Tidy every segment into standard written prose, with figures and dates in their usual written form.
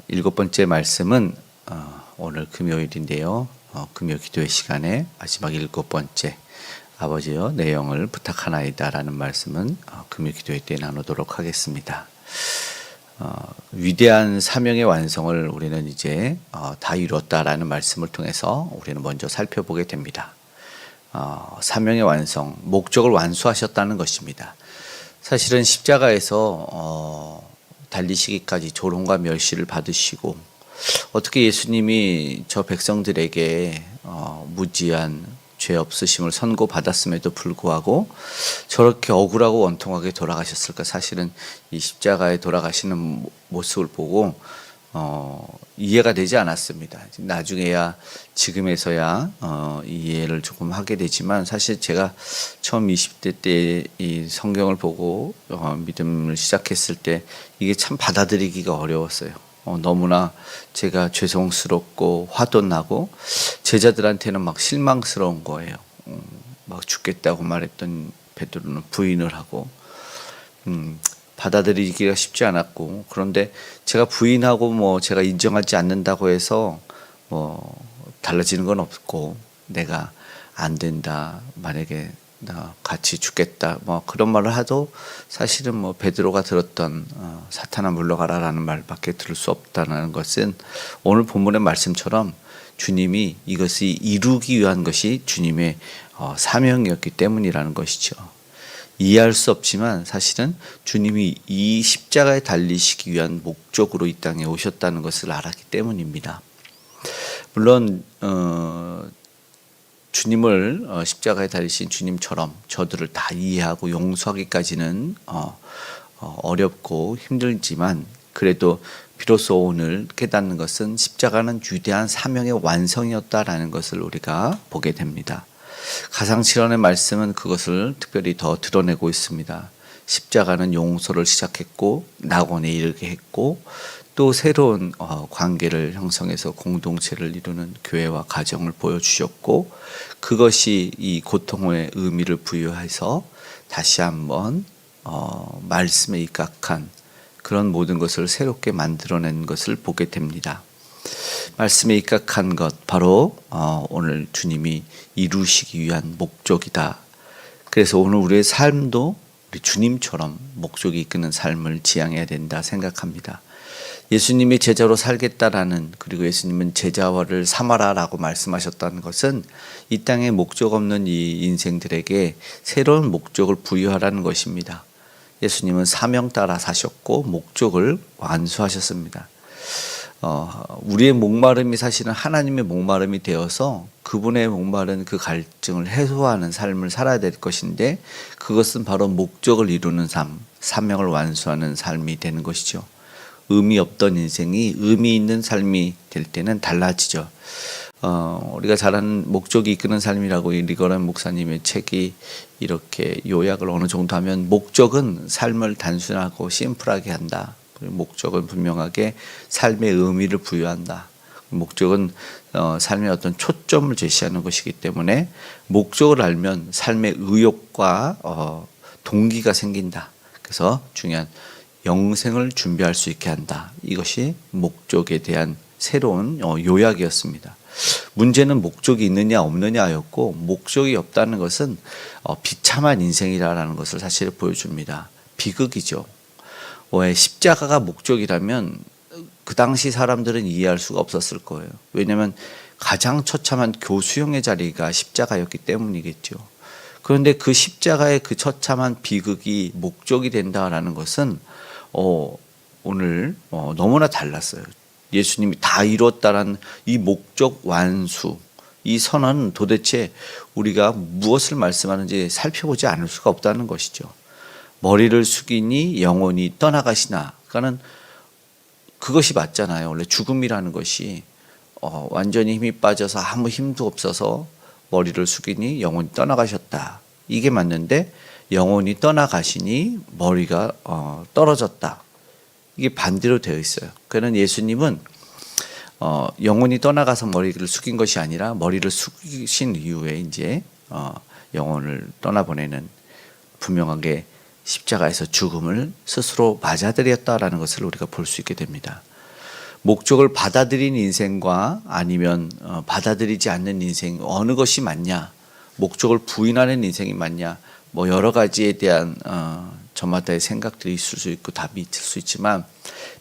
일곱 번째 말씀은 오늘 금요일인데요. 금요 기도의 시간에 마지막 일곱 번째 아버지여 내 영을 부탁하나이다 라는 말씀은 금요 기도회 때 나누도록 하겠습니다. 위대한 사명의 완성을 우리는 이제 다 이뤘다라는 말씀을 통해서 우리는 먼저 살펴보게 됩니다. 사명의 완성, 목적을 완수하셨다는 것입니다. 사실은 십자가에서 달리시기까지 조롱과 멸시를 받으시고 어떻게 예수님이 저 백성들에게 무지한 죄 없으심을 선고받았음에도 불구하고 저렇게 억울하고 원통하게 돌아가셨을까. 사실은 이 십자가에 돌아가시는 모습을 보고 이해가 되지 않았습니다. 나중에야 지금에서야 이해를 조금 하게 되지만 사실 제가 처음 20대 때 이 성경을 보고 믿음을 시작했을 때 이게 참 받아들이기가 어려웠어요. 너무나 제가 죄송스럽고 화도 나고 제자들한테는 막 실망스러운 거예요. 막 죽겠다고 말했던 베드로는 부인을 하고 받아들이기가 쉽지 않았고, 그런데 제가 부인하고 제가 인정하지 않는다고 해서 달라지는 건 없고, 내가 안 된다, 만약에 나 같이 죽겠다 그런 말을 하도 사실은 베드로가 들었던 사탄아 물러가라라는 말밖에 들을 수 없다는 것은 오늘 본문의 말씀처럼 주님이 이것이 이루기 위한 것이 주님의 사명이었기 때문이라는 것이죠. 이해할 수 없지만 사실은 주님이 이 십자가에 달리시기 위한 목적으로 이 땅에 오셨다는 것을 알았기 때문입니다. 물론 주님을 십자가에 달리신 주님처럼 저들을 다 이해하고 용서하기까지는 어렵고 힘들지만, 그래도 비로소 오늘 깨닫는 것은 십자가는 위대한 사명의 완성이었다라는 것을 우리가 보게 됩니다. 가상칠언의 말씀은 그것을 특별히 더 드러내고 있습니다. 십자가는 용서를 시작했고 낙원에 이르게 했고 또 새로운 관계를 형성해서 공동체를 이루는 교회와 가정을 보여주셨고, 그것이 이 고통의 의미를 부여해서 다시 한번 말씀에 입각한 그런 모든 것을 새롭게 만들어낸 것을 보게 됩니다. 말씀에 입각한 것, 바로 오늘 주님이 이루시기 위한 목적이다. 그래서 오늘 우리의 삶도 우리 주님처럼 목적이 이끄는 삶을 지향해야 된다 생각합니다. 예수님이 제자로 살겠다라는, 그리고 예수님은 제자를 삼아라라고 말씀하셨다는 것은 이 땅에 목적 없는 이 인생들에게 새로운 목적을 부여하라는 것입니다. 예수님은 사명 따라 사셨고 목적을 완수하셨습니다. 우리의 목마름이 사실은 하나님의 목마름이 되어서 그분의 목마른 그 갈증을 해소하는 삶을 살아야 될 것인데, 그것은 바로 목적을 이루는 삶, 사명을 완수하는 삶이 되는 것이죠. 의미 없던 인생이 의미 있는 삶이 될 때는 달라지죠. 우리가 잘 아는 목적이 이끄는 삶이라고 리거런 목사님의 책이 이렇게 요약을 어느 정도 하면, 목적은 삶을 단순하고 심플하게 한다. 목적은 분명하게 삶의 의미를 부여한다. 목적은 삶의 어떤 초점을 제시하는 것이기 때문에 목적을 알면 삶의 의욕과 동기가 생긴다. 그래서 중요한 영생을 준비할 수 있게 한다. 이것이 목적에 대한 새로운 요약이었습니다. 문제는 목적이 있느냐 없느냐였고, 목적이 없다는 것은 비참한 인생이라는 것을 사실 보여줍니다. 비극이죠. 왜 십자가가 목적이라면 그 당시 사람들은 이해할 수가 없었을 거예요. 왜냐하면 가장 처참한 교수형의 자리가 십자가였기 때문이겠죠. 그런데 그 십자가의 그 처참한 비극이 목적이 된다라는 것은 오늘 너무나 달랐어요. 예수님이 다 이뤘다라는 이 목적 완수, 이 선언은 도대체 우리가 무엇을 말씀하는지 살펴보지 않을 수가 없다는 것이죠. 머리를 숙이니 영혼이 떠나가시나. 그러니까는 그것이 맞잖아요. 원래 죽음이라는 것이 완전히 힘이 빠져서 아무 힘도 없어서 머리를 숙이니 영혼이 떠나가셨다. 이게 맞는데, 영혼이 떠나가시니 머리가 떨어졌다. 이게 반대로 되어 있어요. 그러는 예수님은 영혼이 떠나가서 머리를 숙인 것이 아니라 머리를 숙이신 이후에 이제 영혼을 떠나보내는, 분명하게 십자가에서 죽음을 스스로 맞아들였다라는 것을 우리가 볼 수 있게 됩니다. 목적을 받아들인 인생과 아니면 받아들이지 않는 인생 어느 것이 맞냐, 목적을 부인하는 인생이 맞냐, 뭐 여러 가지에 대한 저마다의 생각들이 있을 수 있고 답이 있을 수 있지만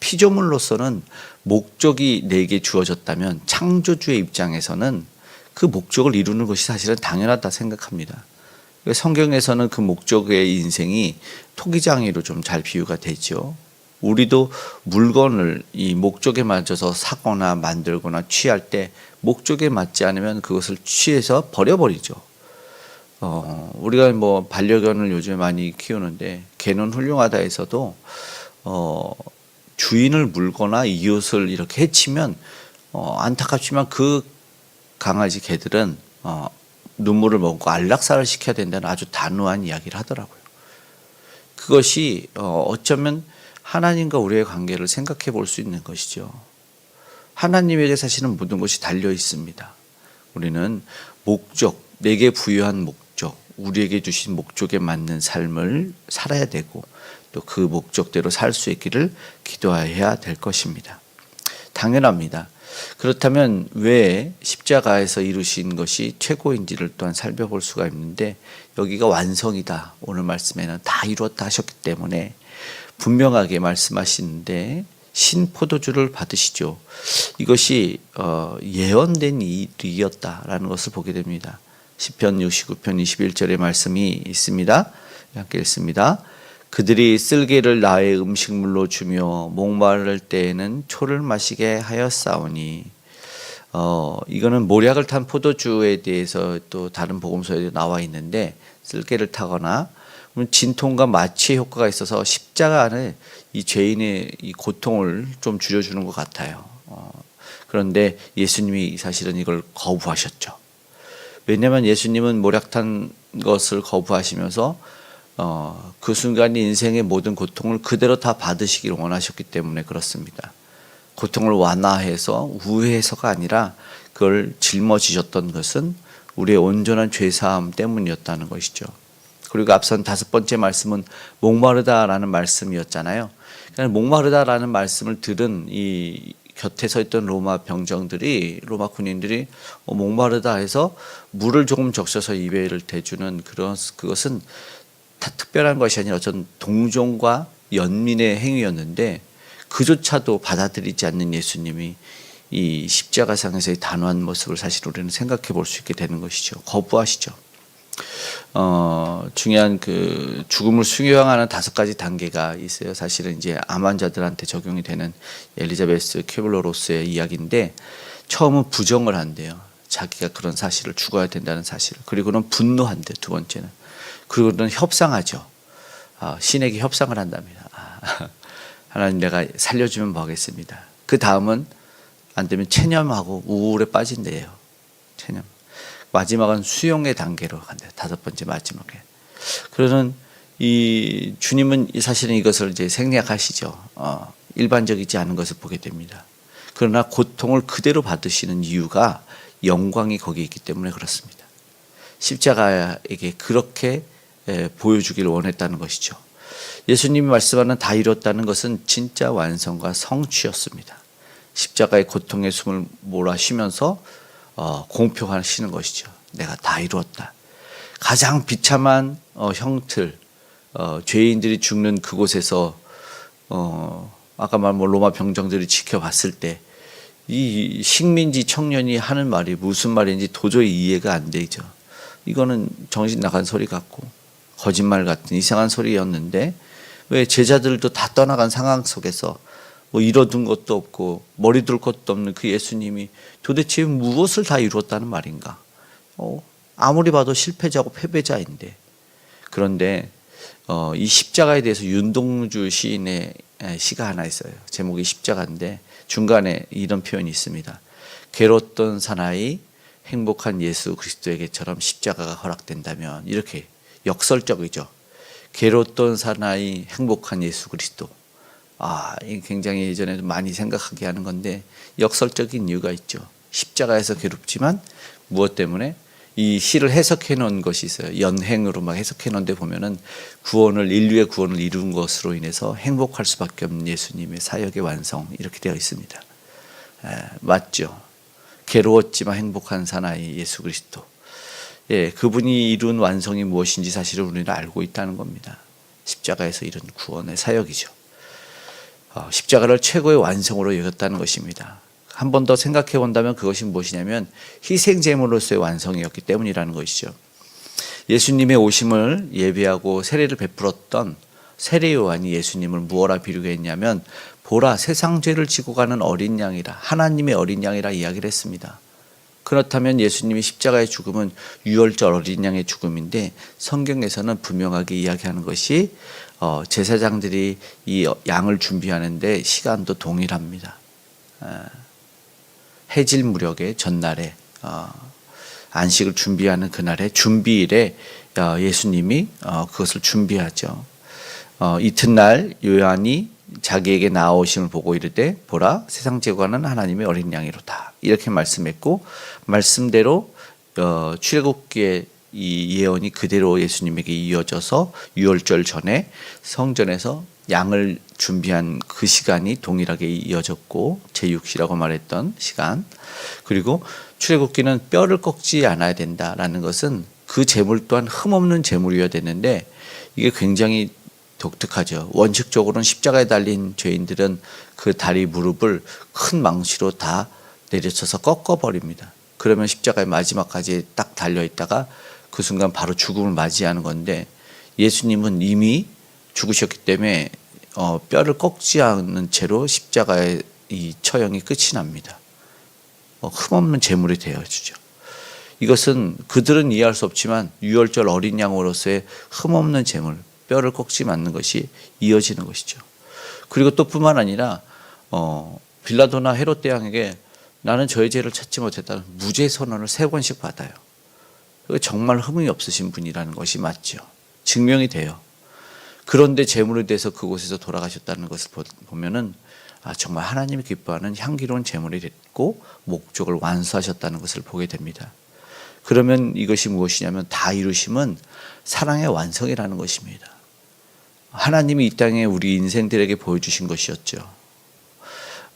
피조물로서는 목적이 내게 주어졌다면 창조주의 입장에서는 그 목적을 이루는 것이 사실은 당연하다 생각합니다. 성경에서는 그 목적의 인생이 토기장이로 좀 잘 비유가 되죠. 우리도 물건을 이 목적에 맞춰서 사거나 만들거나 취할 때 목적에 맞지 않으면 그것을 취해서 버려버리죠. 우리가 뭐 반려견을 요즘에 많이 키우는데 개는 훌륭하다 해서도 주인을 물거나 이웃을 이렇게 해치면 안타깝지만 그 강아지 개들은 눈물을 먹고 안락사를 시켜야 된다는 아주 단호한 이야기를 하더라고요. 그것이 어쩌면 하나님과 우리의 관계를 생각해 볼 수 있는 것이죠. 하나님에게 사실은 모든 것이 달려 있습니다. 우리는 목적, 내게 부여한 목적, 우리에게 주신 목적에 맞는 삶을 살아야 되고 또 그 목적대로 살 수 있기를 기도해야 될 것입니다. 당연합니다. 그렇다면 왜 십자가에서 이루신 것이 최고인지를 또한 살펴볼 수가 있는데 여기가 완성이다. 오늘 말씀에는 다 이루었다 하셨기 때문에 분명하게 말씀하시는데 신포도주를 받으시죠. 이것이 예언된 일이었다라는 것을 보게 됩니다. 시편 69편 21절의 말씀이 있습니다. 함께 읽습니다. 그들이 쓸개를 나의 음식물로 주며 목마를 때에는 초를 마시게 하였사오니 이거는 모략을 탄 포도주에 대해서 또 다른 복음서에 나와 있는데 쓸개를 타거나 진통과 마취의 효과가 있어서 십자가 안에 이 죄인의 이 고통을 좀 줄여주는 것 같아요. 그런데 예수님이 사실은 이걸 거부하셨죠. 왜냐하면 예수님은 모략탄 것을 거부하시면서 그 순간 인생의 모든 고통을 그대로 다 받으시기를 원하셨기 때문에 그렇습니다. 고통을 완화해서 우회해서가 아니라 그걸 짊어지셨던 것은 우리의 온전한 죄사함 때문이었다는 것이죠. 그리고 앞선 5번째 말씀은 목마르다라는 말씀이었잖아요. 그러니까 목마르다라는 말씀을 들은 이 곁에 서 있던 로마 병정들이, 로마 군인들이 목마르다 해서 물을 조금 적셔서 입에를 대주는 그것은 다 특별한 것이 아니라 어떤 동정과 연민의 행위였는데 그조차도 받아들이지 않는 예수님이 이 십자가상에서의 단호한 모습을 사실 우리는 생각해 볼 수 있게 되는 것이죠. 거부하시죠. 중요한 그 죽음을 수용하는 5가지 단계가 있어요. 사실은 이제 암 환자들한테 적용이 되는 엘리자베스 큐블러-로스의 이야기인데 처음은 부정을 한대요. 자기가 그런 사실을 죽어야 된다는 사실을. 그리고는 분노한대. 2번째는. 그리고는 협상하죠. 신에게 협상을 한답니다. 하나님 내가 살려주면 뭐 하겠습니다. 그 다음은 안 되면 체념하고 우울에 빠진대요. 체념. 마지막은 수용의 단계로 간대요. 5번째 마지막에. 그러는 이 주님은 사실은 이것을 이제 생략하시죠. 일반적이지 않은 것을 보게 됩니다. 그러나 고통을 그대로 받으시는 이유가 영광이 거기에 있기 때문에 그렇습니다. 십자가에게 그렇게 보여주기를 원했다는 것이죠. 예수님이 말씀하는 다 이뤘다는 것은 진짜 완성과 성취였습니다. 십자가의 고통의 숨을 몰아쉬면서 공표하시는 것이죠. 내가 다 이루었다. 가장 비참한 형틀, 죄인들이 죽는 그곳에서 아까 말한 로마 병정들이 지켜봤을 때 이 식민지 청년이 하는 말이 무슨 말인지 도저히 이해가 안 되죠. 이거는 정신 나간 소리 같고 거짓말 같은 이상한 소리였는데 왜 제자들도 다 떠나간 상황 속에서 뭐 이뤄둔 것도 없고 머리 둘 것도 없는 그 예수님이 도대체 무엇을 다 이루었다는 말인가? 아무리 봐도 실패자고 패배자인데 그런데 이 십자가에 대해서 윤동주 시인의 시가 하나 있어요. 제목이 십자가인데 중간에 이런 표현이 있습니다. 괴로웠던 사나이 행복한 예수 그리스도에게처럼 십자가가 허락된다면 이렇게 역설적이죠. 괴로웠던 사나이 행복한 예수 그리스도. 이게 굉장히 예전에도 많이 생각하게 하는 건데 역설적인 이유가 있죠. 십자가에서 괴롭지만 무엇 때문에 이 시를 해석해 놓은 것이 있어요. 연행으로 막 해석해 놓은 데 보면은 인류의 구원을 이룬 것으로 인해서 행복할 수밖에 없는 예수님의 사역의 완성 이렇게 되어 있습니다. 맞죠. 괴로웠지만 행복한 사나이 예수 그리스도. 예, 그분이 이룬 완성이 무엇인지 사실은 우리는 알고 있다는 겁니다. 십자가에서 이룬 구원의 사역이죠. 십자가를 최고의 완성으로 여겼다는 것입니다. 한 번 더 생각해 본다면 그것이 무엇이냐면 희생제물로서의 완성이었기 때문이라는 것이죠. 예수님의 오심을 예비하고 세례를 베풀었던 세례 요한이 예수님을 무엇라 비유게 했냐면 보라 세상 죄를 지고 가는 어린 양이라, 하나님의 어린 양이라 이야기를 했습니다. 그렇다면 예수님의 십자가의 죽음은 유월절 어린 양의 죽음인데 성경에서는 분명하게 이야기하는 것이 제사장들이 이 양을 준비하는데 시간도 동일합니다. 해질 무렵의 전날에 안식을 준비하는 그날의 준비일에 예수님이 그것을 준비하죠. 이튿날 요한이 자기에게 나오심을 보고 이르되 보라 세상 제거하는 하나님의 어린 양이로다 이렇게 말씀했고 말씀대로 출애굽기의 이 예언이 그대로 예수님에게 이어져서 유월절 전에 성전에서 양을 준비한 그 시간이 동일하게 이어졌고 제6시라고 말했던 시간, 그리고 출애굽기는 뼈를 꺾지 않아야 된다라는 것은 그 제물 또한 흠없는 제물이어야 되는데 이게 굉장히 독특하죠. 원칙적으로는 십자가에 달린 죄인들은 그 다리 무릎을 큰 망치로 다 내려쳐서 꺾어버립니다. 그러면 십자가의 마지막까지 딱 달려있다가 그 순간 바로 죽음을 맞이하는 건데 예수님은 이미 죽으셨기 때문에 뼈를 꺾지 않는 채로 십자가의 이 처형이 끝이 납니다. 흠없는 제물이 되어주죠. 이것은 그들은 이해할 수 없지만 유월절 어린 양으로서의 흠없는 제물, 뼈를 꺾지 않는 것이 이어지는 것이죠. 그리고 또 뿐만 아니라 빌라도나 헤롯 대왕에게 나는 저의 죄를 찾지 못했다는 무죄 선언을 3번씩 받아요. 정말 흠이 없으신 분이라는 것이 맞죠. 증명이 돼요. 그런데 제물에 대해서 그곳에서 돌아가셨다는 것을 보면은 정말 하나님이 기뻐하는 향기로운 제물이 됐고 목적을 완수하셨다는 것을 보게 됩니다. 그러면 이것이 무엇이냐면 다 이루심은 사랑의 완성이라는 것입니다. 하나님이 이 땅에 우리 인생들에게 보여주신 것이었죠.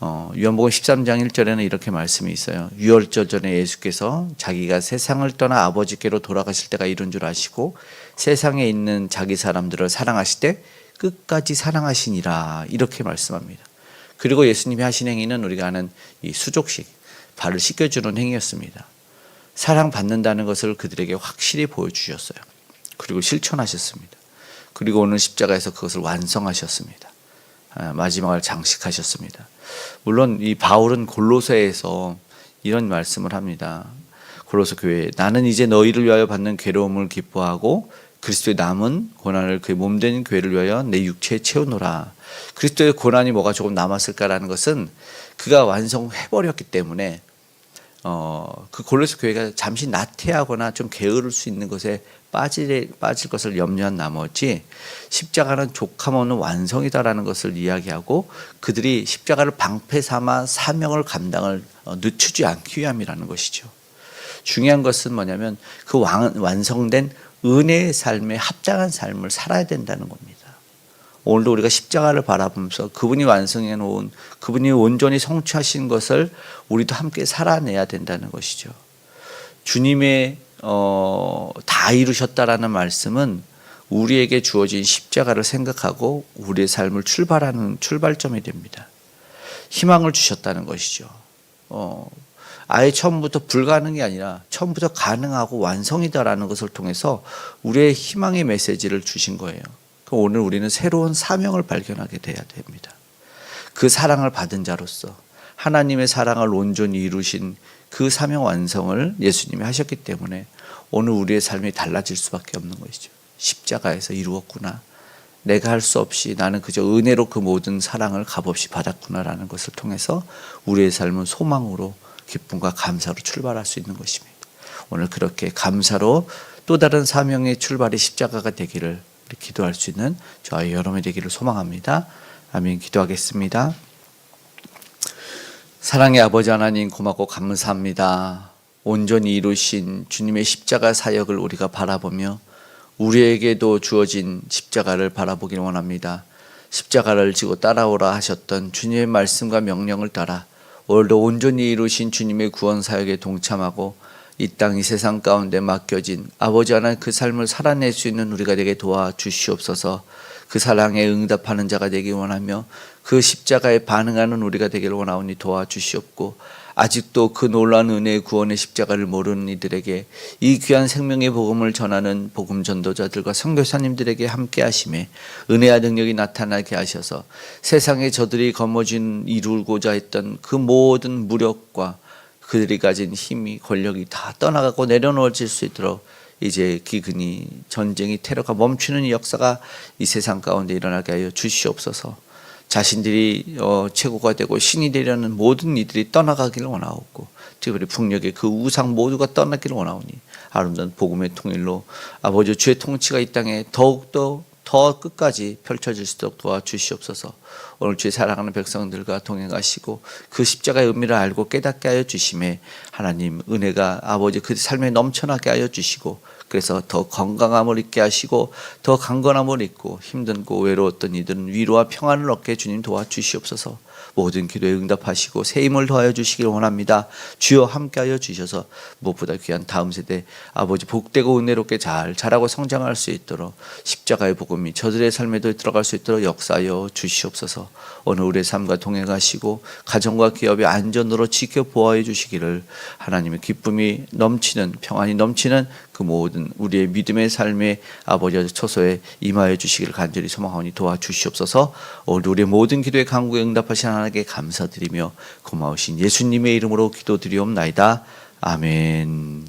요한복음 13장 1절에는 이렇게 말씀이 있어요. 유월절 전에 예수께서 자기가 세상을 떠나 아버지께로 돌아가실 때가 이른 줄 아시고 세상에 있는 자기 사람들을 사랑하실 때 끝까지 사랑하시니라 이렇게 말씀합니다. 그리고 예수님이 하신 행위는 우리가 아는 이 수족식, 발을 씻겨주는 행위였습니다. 사랑받는다는 것을 그들에게 확실히 보여주셨어요. 그리고 실천하셨습니다. 그리고 오늘 십자가에서 그것을 완성하셨습니다. 마지막을 장식하셨습니다. 물론 이 바울은 골로새에서 이런 말씀을 합니다. 골로새 교회에 나는 이제 너희를 위하여 받는 괴로움을 기뻐하고 그리스도의 남은 고난을 그의 몸된 교회를 위하여 내 육체에 채우노라. 그리스도의 고난이 뭐가 조금 남았을까라는 것은 그가 완성해버렸기 때문에 그 골로새 교회가 잠시 나태하거나 좀 게으를 수 있는 것에 빠질 것을 염려한 나머지 십자가는 족함없는 완성이다라는 것을 이야기하고 그들이 십자가를 방패 삼아 사명을 감당을 늦추지 않기 위함이라는 것이죠. 중요한 것은 뭐냐면 그 완성된 은혜의 삶에 합당한 삶을 살아야 된다는 겁니다. 오늘도 우리가 십자가를 바라보면서 그분이 완성해 놓은 그분이 온전히 성취하신 것을 우리도 함께 살아내야 된다는 것이죠. 주님의 다 이루셨다라는 말씀은 우리에게 주어진 십자가를 생각하고 우리의 삶을 출발하는 출발점이 됩니다. 희망을 주셨다는 것이죠. 아예 처음부터 불가능이 아니라 처음부터 가능하고 완성이다라는 것을 통해서 우리의 희망의 메시지를 주신 거예요. 오늘 우리는 새로운 사명을 발견하게 돼야 됩니다. 그 사랑을 받은 자로서 하나님의 사랑을 온전히 이루신 그 사명 완성을 예수님이 하셨기 때문에 오늘 우리의 삶이 달라질 수밖에 없는 것이죠. 십자가에서 이루었구나. 내가 할 수 없이 나는 그저 은혜로 그 모든 사랑을 값없이 받았구나라는 것을 통해서 우리의 삶은 소망으로 기쁨과 감사로 출발할 수 있는 것입니다. 오늘 그렇게 감사로 또 다른 사명의 출발이 십자가가 되기를 기도할 수 있는 저와 여러분이 되기를 소망합니다. 아멘. 기도하겠습니다. 사랑의 아버지 하나님 고맙고 감사합니다. 온전히 이루신 주님의 십자가 사역을 우리가 바라보며 우리에게도 주어진 십자가를 바라보길 원합니다. 십자가를 지고 따라오라 하셨던 주님의 말씀과 명령을 따라 오늘도 온전히 이루신 주님의 구원 사역에 동참하고 이 땅 이 세상 가운데 맡겨진 아버지 하나님 그 삶을 살아낼 수 있는 우리가 되게 도와주시옵소서. 그 사랑에 응답하는 자가 되기 원하며 그 십자가에 반응하는 우리가 되기를 원하오니 도와주시옵고, 아직도 그 놀라운 은혜의 구원의 십자가를 모르는 이들에게 이 귀한 생명의 복음을 전하는 복음 전도자들과 선교사님들에게 함께 하심에 은혜와 능력이 나타나게 하셔서 세상에 저들이 거머쥔 이루고자 했던 그 모든 무력과 그들이 가진 힘이 권력이 다 떠나가고 내려놓아질 수 있도록 이제 기근이 전쟁이 테러가 멈추는 이 역사가 이 세상 가운데 일어나게 하여 주시옵소서. 자신들이 최고가 되고 신이 되려는 모든 이들이 떠나가기를 원하옵고, 특별히 북녘의 그 우상 모두가 떠나기를 원하오니 아름다운 복음의 통일로 아버지 주의 통치가 이 땅에 더욱더 더 끝까지 펼쳐질 수 있도록 도와주시옵소서. 오늘 주의 사랑하는 백성들과 동행하시고 그 십자가의 의미를 알고 깨닫게 하여 주심에 하나님 은혜가 아버지 그 삶에 넘쳐나게 하여 주시고, 그래서 더 건강함을 있게 하시고 더 강건함을 있고 힘든고 외로웠던 이들은 위로와 평안을 얻게 주님 도와주시옵소서. 모든 기도에 응답하시고 새 힘을 더하여 주시길 원합니다. 주여 함께하여 주셔서 무엇보다 귀한 다음 세대 아버지 복되고 은혜롭게 잘 자라고 성장할 수 있도록 십자가의 복음이 저들의 삶에도 들어갈 수 있도록 역사하여 주시옵소서. 오늘 우리의 삶과 동행하시고 가정과 기업의 안전으로 지켜 보호해 주시기를 하나님의 기쁨이 넘치는 평안이 넘치는 그 모든 우리의 믿음의 삶의 아버지 초소에 임하여 주시기를 간절히 소망하오니 도와주시옵소서. 오늘 우리의 모든 기도에 간구에 응답하신 하나님께 감사드리며 고마우신 예수님의 이름으로 기도드리옵나이다. 아멘.